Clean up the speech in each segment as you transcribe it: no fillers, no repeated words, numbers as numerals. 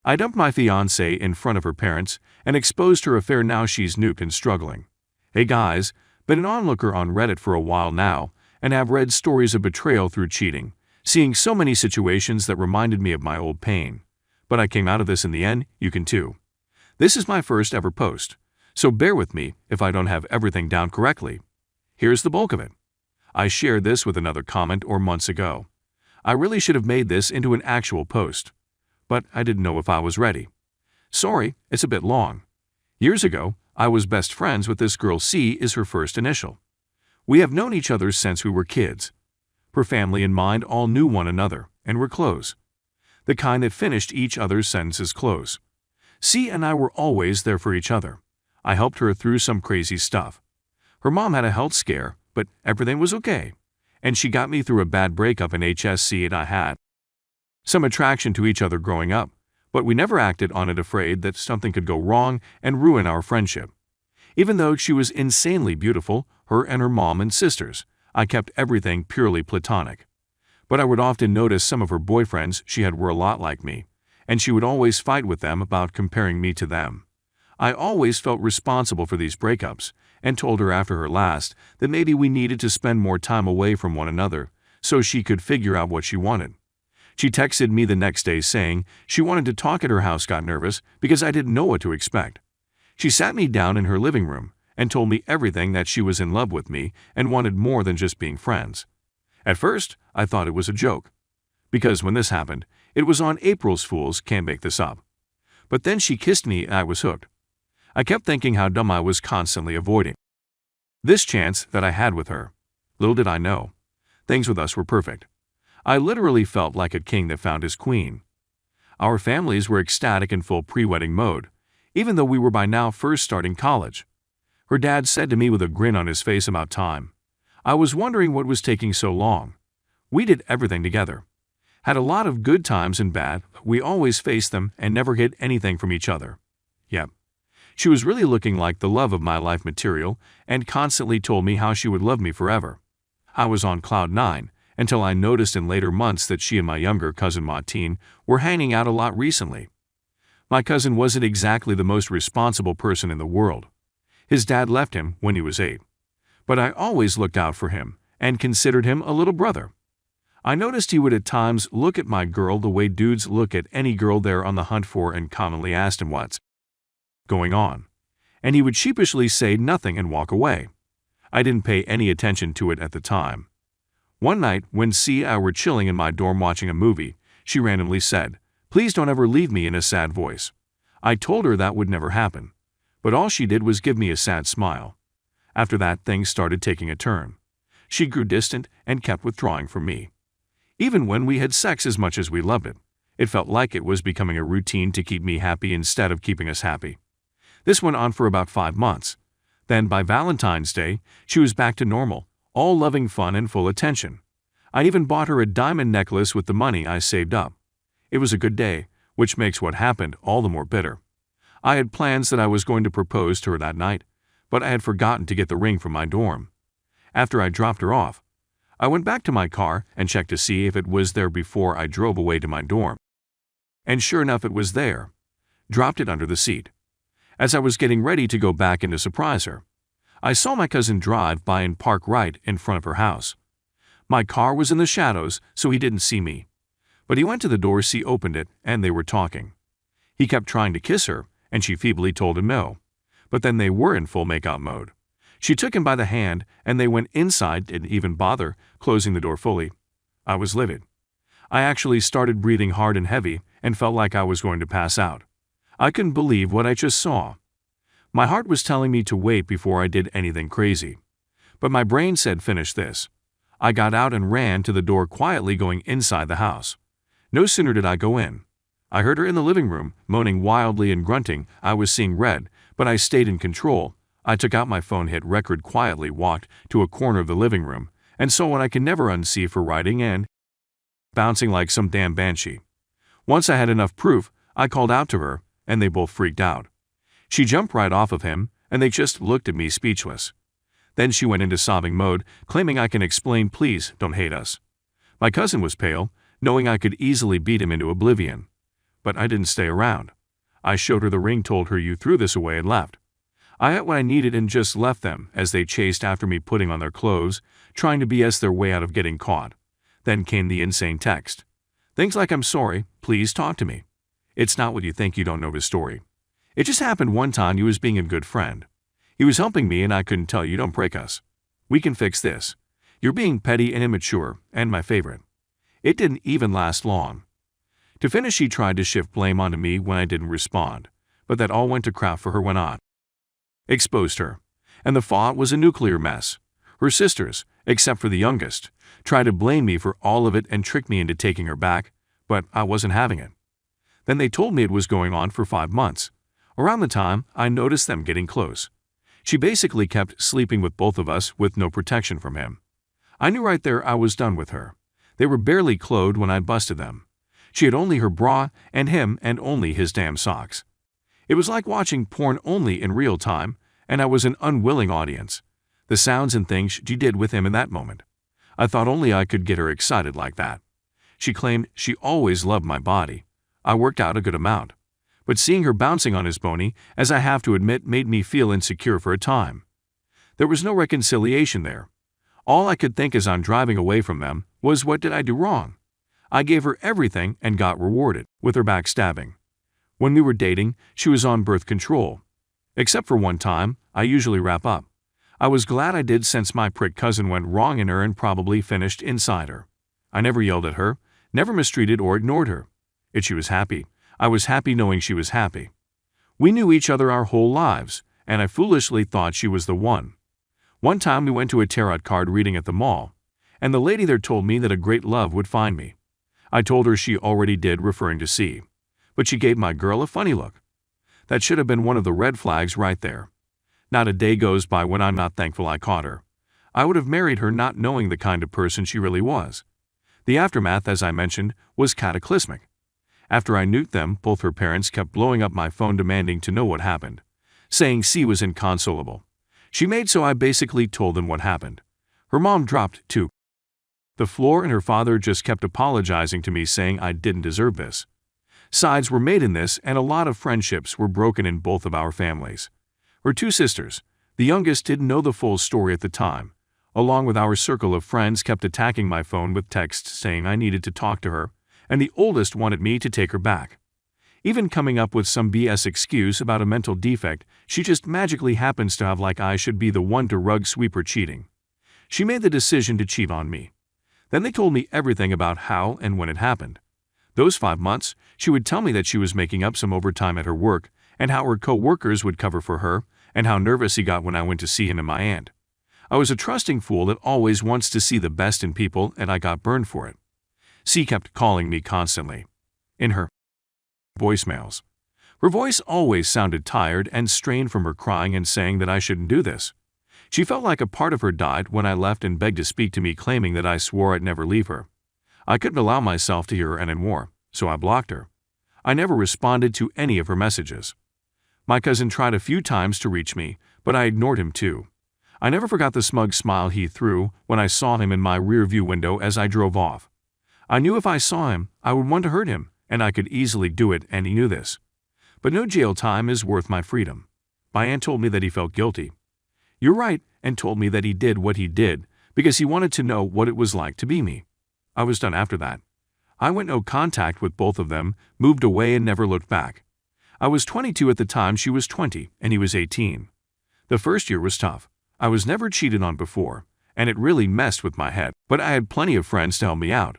I dumped my fiancée in front of her parents and exposed her affair. Now she's nuked and struggling. Hey guys, been an onlooker on Reddit for a while now and have read stories of betrayal through cheating, seeing so many situations that reminded me of my old pain. But I came out of this in the end, you can too. This is my first ever post, so bear with me if I don't have everything down correctly. Here's the bulk of it. I shared this with another comment or months ago. I really should have made this into an actual post, but I didn't know if I was ready. Sorry, it's a bit long. Years ago, I was best friends with this girl. C is her first initial. We have known each other since we were kids. Her family and mine all knew one another and were close. The kind that finished each other's sentences close. C and I were always there for each other. I helped her through some crazy stuff. Her mom had a health scare, but everything was okay. And she got me through a bad breakup in HSC, and I had some attraction to each other growing up, but we never acted on it, afraid that something could go wrong and ruin our friendship. Even though she was insanely beautiful, her and her mom and sisters, I kept everything purely platonic. But I would often notice some of her boyfriends she had were a lot like me, and she would always fight with them about comparing me to them. I always felt responsible for these breakups and told her after her last that maybe we needed to spend more time away from one another so she could figure out what she wanted. She texted me the next day saying she wanted to talk at her house, got nervous because I didn't know what to expect. She sat me down in her living room and told me everything, that she was in love with me and wanted more than just being friends. At first, I thought it was a joke, because when this happened, it was on April's Fool's, can't make this up. But then she kissed me and I was hooked. I kept thinking how dumb I was constantly avoiding this chance that I had with her. Little did I know, things with us were perfect. I literally felt like a king that found his queen. Our families were ecstatic in full pre-wedding mode, even though we were by now first starting college. Her dad said to me with a grin on his face, about time. I was wondering what was taking so long. We did everything together. Had a lot of good times and bad, but we always faced them and never hid anything from each other. Yep. She was really looking like the love of my life material and constantly told me how she would love me forever. I was on cloud nine until I noticed in later months that she and my younger cousin Martine were hanging out a lot recently. My cousin wasn't exactly the most responsible person in the world. His dad left him when he was 8. But I always looked out for him and considered him a little brother. I noticed he would at times look at my girl the way dudes look at any girl they're on the hunt for, and commonly asked him what's going on. And he would sheepishly say nothing and walk away. I didn't pay any attention to it at the time. One night, when C and I were chilling in my dorm watching a movie, she randomly said, "Please don't ever leave me," in a sad voice. I told her that would never happen, but all she did was give me a sad smile. After that, things started taking a turn. She grew distant and kept withdrawing from me. Even when we had sex, as much as we loved it, it felt like it was becoming a routine to keep me happy instead of keeping us happy. This went on for about 5 months. Then by Valentine's Day, she was back to normal, all loving fun and full attention. I even bought her a diamond necklace with the money I saved up. It was a good day, which makes what happened all the more bitter. I had plans that I was going to propose to her that night, but I had forgotten to get the ring from my dorm. After I dropped her off, I went back to my car and checked to see if it was there before I drove away to my dorm. And sure enough, it was there. Dropped it under the seat. As I was getting ready to go back in to surprise her, I saw my cousin drive by and park right in front of her house. My car was in the shadows, so he didn't see me. But he went to the door, she opened it, and they were talking. He kept trying to kiss her, and she feebly told him no. But then they were in full makeout mode. She took him by the hand, and they went inside, didn't even bother closing the door fully. I was livid. I actually started breathing hard and heavy and felt like I was going to pass out. I couldn't believe what I just saw. My heart was telling me to wait before I did anything crazy. But my brain said, finish this. I got out and ran to the door, quietly going inside the house. No sooner did I go in, I heard her in the living room, moaning wildly and grunting. I was seeing red, but I stayed in control. I took out my phone, hit record, quietly walked to a corner of the living room, and saw what I can never unsee for writing and bouncing like some damn banshee. Once I had enough proof, I called out to her, and they both freaked out. She jumped right off of him, and they just looked at me speechless. Then she went into sobbing mode, claiming I can explain, please don't hate us. My cousin was pale, knowing I could easily beat him into oblivion. but I didn't stay around. I showed her the ring, told her you threw this away, and left. I got what I needed and just left them as they chased after me, putting on their clothes, trying to BS their way out of getting caught. Then came the insane text. Things like, "I'm sorry, please talk to me. It's not what you think, you don't know his story. It just happened one time, he was being a good friend. He was helping me and I couldn't tell you, don't break us. We can fix this. You're being petty and immature," and my favorite. It didn't even last long. To finish, she tried to shift blame onto me when I didn't respond, but that all went to crap for her when I exposed her. And the fallout was a nuclear mess. Her sisters, except for the youngest, tried to blame me for all of it and trick me into taking her back, but I wasn't having it. Then they told me it was going on for 5 months. Around the time, I noticed them getting close. She basically kept sleeping with both of us with no protection from him. I knew right there I was done with her. They were barely clothed when I busted them. She had only her bra and him and only his damn socks. It was like watching porn only in real time, and I was an unwilling audience. The sounds and things she did with him in that moment. I thought only I could get her excited like that. She claimed she always loved my body. I worked out a good amount. But seeing her bouncing on his bony, as I have to admit, made me feel insecure for a time. There was no reconciliation there. All I could think as I'm driving away from them was, what did I do wrong? I gave her everything and got rewarded with her backstabbing. When we were dating, she was on birth control. Except for one time, I usually wrap up. I was glad I did, since my prick cousin went wrong in her and probably finished inside her. I never yelled at her, never mistreated or ignored her. She was happy. I was happy knowing she was happy. We knew each other our whole lives, and I foolishly thought she was the one. One time we went to a tarot card reading at the mall, and the lady there told me that a great love would find me. I told her she already did, referring to C. But she gave my girl a funny look. That should have been one of the red flags right there. Not a day goes by when I'm not thankful I caught her. I would have married her not knowing the kind of person she really was. The aftermath, as I mentioned, was cataclysmic. After I nuked them, both her parents kept blowing up my phone demanding to know what happened, saying C was inconsolable. She made so I basically told them what happened. Her mom dropped to the floor and her father just kept apologizing to me, saying I didn't deserve this. Sides were made in this, and a lot of friendships were broken in both of our families. Her 2 sisters, the youngest, didn't know the full story at the time. Along with our circle of friends, kept attacking my phone with texts saying I needed to talk to her, and the oldest wanted me to take her back. Even coming up with some BS excuse about a mental defect she just magically happens to have, like I should be the one to rug sweep her cheating. She made the decision to cheat on me. Then they told me everything about how and when it happened. Those 5 months, she would tell me that she was making up some overtime at her work, and how her co-workers would cover for her, and how nervous he got when I went to see him and my aunt. I was a trusting fool that always wants to see the best in people, and I got burned for it. C kept calling me constantly. In her voicemails. Her voice always sounded tired and strained from her crying and saying that I shouldn't do this. She felt like a part of her died when I left and begged to speak to me, claiming that I swore I'd never leave her. I couldn't allow myself to hear her anymore, so I blocked her. I never responded to any of her messages. My cousin tried a few times to reach me, but I ignored him too. I never forgot the smug smile he threw when I saw him in my rearview window as I drove off. I knew if I saw him, I would want to hurt him, and I could easily do it, and he knew this. But no jail time is worth my freedom. My aunt told me that he felt guilty. You're right, and told me that he did what he did because he wanted to know what it was like to be me. I was done after that. I went no contact with both of them, moved away and never looked back. I was 22 at the time, she was 20, and he was 18. The first year was tough. I was never cheated on before, and it really messed with my head, but I had plenty of friends to help me out.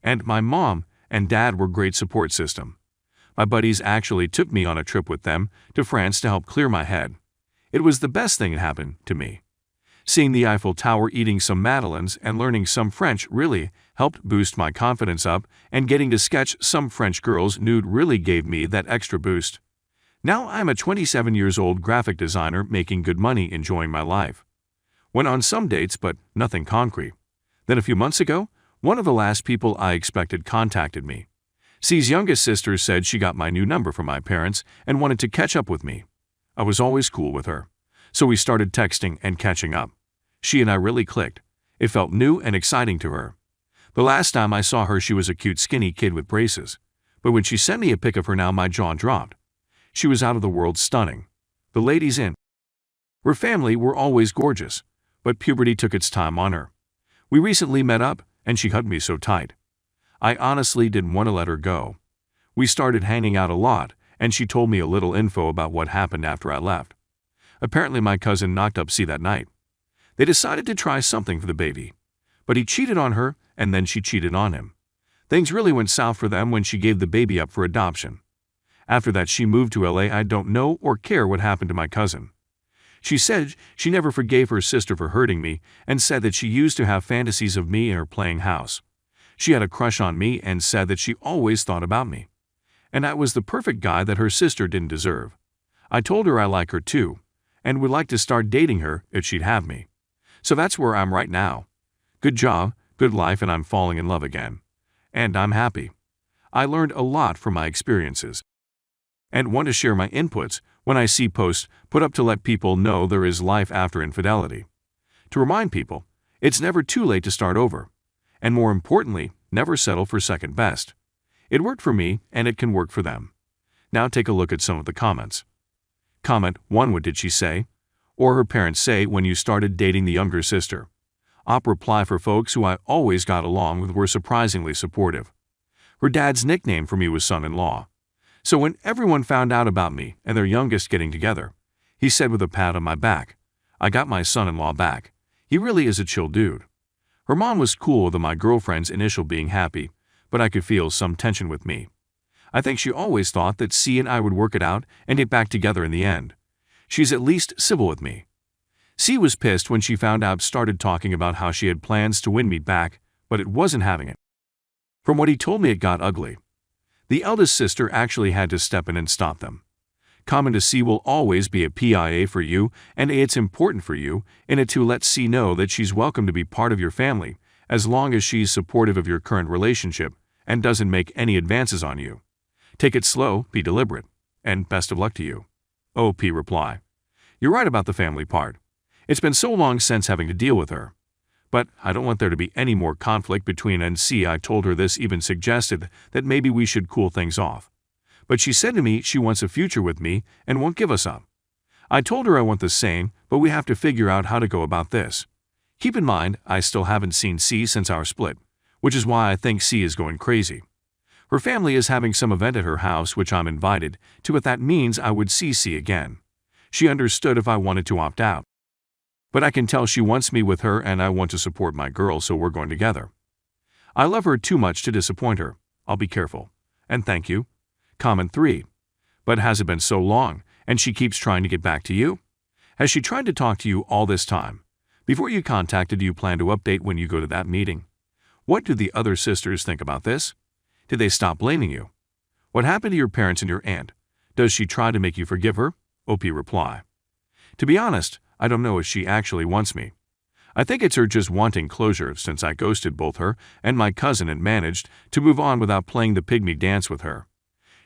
And my mom and dad were great support system. My buddies actually took me on a trip with them to France to help clear my head. It was the best thing that happened to me. Seeing the Eiffel Tower, eating some madeleines, and learning some French really helped boost my confidence up, and getting to sketch some French girls nude really gave me that extra boost. Now I'm a 27-year-old graphic designer making good money, enjoying my life. Went on some dates, but nothing concrete. Then a few months ago, one of the last people I expected contacted me. C's youngest sister said she got my new number from my parents and wanted to catch up with me. I was always cool with her, so we started texting and catching up. She and I really clicked. It felt new and exciting to her. The last time I saw her, she was a cute skinny kid with braces. But when she sent me a pic of her now, my jaw dropped. She was out of the world stunning. The ladies in her family were always gorgeous, but puberty took its time on her. We recently met up, and she hugged me so tight. I honestly didn't want to let her go. We started hanging out a lot, and she told me a little info about what happened after I left. Apparently my cousin knocked up C that night. They decided to try something for the baby. But he cheated on her, and then she cheated on him. Things really went south for them when she gave the baby up for adoption. After that she moved to LA. I don't know or care what happened to my cousin. She said she never forgave her sister for hurting me and said that she used to have fantasies of me in her playing house. She had a crush on me and said that she always thought about me. And I was the perfect guy that her sister didn't deserve. I told her I like her too, and would like to start dating her if she'd have me. So that's where I'm right now. Good job, good life, and I'm falling in love again. And I'm happy. I learned a lot from my experiences. And want to share my inputs when I see posts put up to let people know there is life after infidelity. To remind people, it's never too late to start over. And more importantly, never settle for second best. It worked for me, and it can work for them. Now take a look at some of the comments. Comment 1. What did she say? Or her parents say when you started dating the younger sister? Op reply for folks who I always got along with were surprisingly supportive. Her dad's nickname for me was son-in-law. So when everyone found out about me and their youngest getting together, he said with a pat on my back, I got my son-in-law back. He really is a chill dude. Her mom was cool with my girlfriend's initial being happy, but I could feel some tension with me. I think she always thought that C and I would work it out and get back together in the end. She's at least civil with me. C was pissed when she found out, started talking about how she had plans to win me back, but it wasn't having it. From what he told me, it got ugly. The eldest sister actually had to step in and stop them. Comment to C will always be a PIA for you, and A, it's important for you in it to let C know that she's welcome to be part of your family as long as she's supportive of your current relationship and doesn't make any advances on you. Take it slow, be deliberate, and best of luck to you. OP reply. You're right about the family part. It's been so long since having to deal with her. But I don't want there to be any more conflict between and C. I told her this, even suggested that maybe we should cool things off. But she said to me she wants a future with me and won't give us up. I told her I want the same, but we have to figure out how to go about this. Keep in mind, I still haven't seen C since our split, which is why I think C is going crazy. Her family is having some event at her house which I'm invited to, but that means I would see C again. She understood if I wanted to opt out. But I can tell she wants me with her and I want to support my girl, so we're going together. I love her too much to disappoint her. I'll be careful. And thank you. Comment 3. But has it been so long, and she keeps trying to get back to you? Has she tried to talk to you all this time? Before you contacted, do you plan to update when you go to that meeting? What do the other sisters think about this? Did they stop blaming you? What happened to your parents and your aunt? Does she try to make you forgive her? OP reply. To be honest, I don't know if she actually wants me. I think it's her just wanting closure since I ghosted both her and my cousin and managed to move on without playing the pygmy dance with her.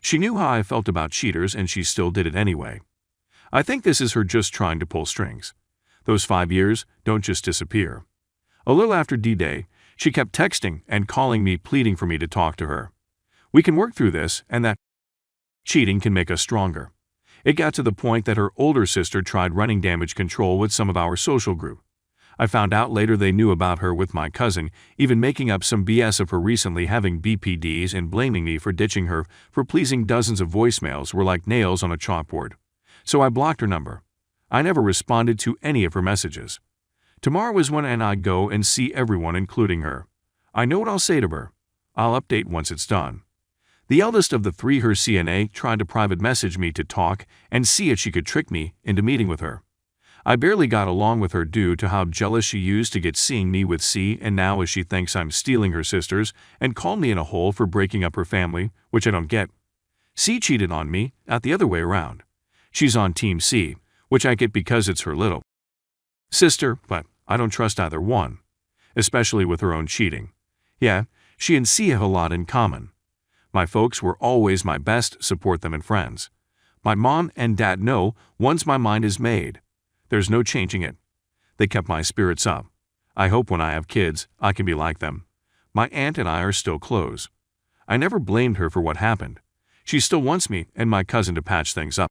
She knew how I felt about cheaters and she still did it anyway. I think this is her just trying to pull strings. Those 5 years don't just disappear. A little after D-Day, she kept texting and calling me, pleading for me to talk to her. We can work through this, and that cheating can make us stronger. It got to the point that her older sister tried running damage control with some of our social group. I found out later they knew about her with my cousin, even making up some BS of her recently having BPDs and blaming me for ditching her for pleasing. Dozens of voicemails were like nails on a chalkboard. So I blocked her number. I never responded to any of her messages. Tomorrow is when I go and see everyone, including her. I know what I'll say to her. I'll update once it's done. The eldest of the 3, her CNA, tried to private message me to talk and see if she could trick me into meeting with her. I barely got along with her due to how jealous she used to get seeing me with C, and now as she thinks I'm stealing her sisters and called me in a hole for breaking up her family, which I don't get. C cheated on me, not the other way around. She's on Team C, which I get because it's her little sister, but I don't trust either one, especially with her own cheating. Yeah, she and C have a lot in common. My folks were always my best, support them and friends. My mom and dad know once my mind is made, there's no changing it. They kept my spirits up. I hope when I have kids, I can be like them. My aunt and I are still close. I never blamed her for what happened. She still wants me and my cousin to patch things up.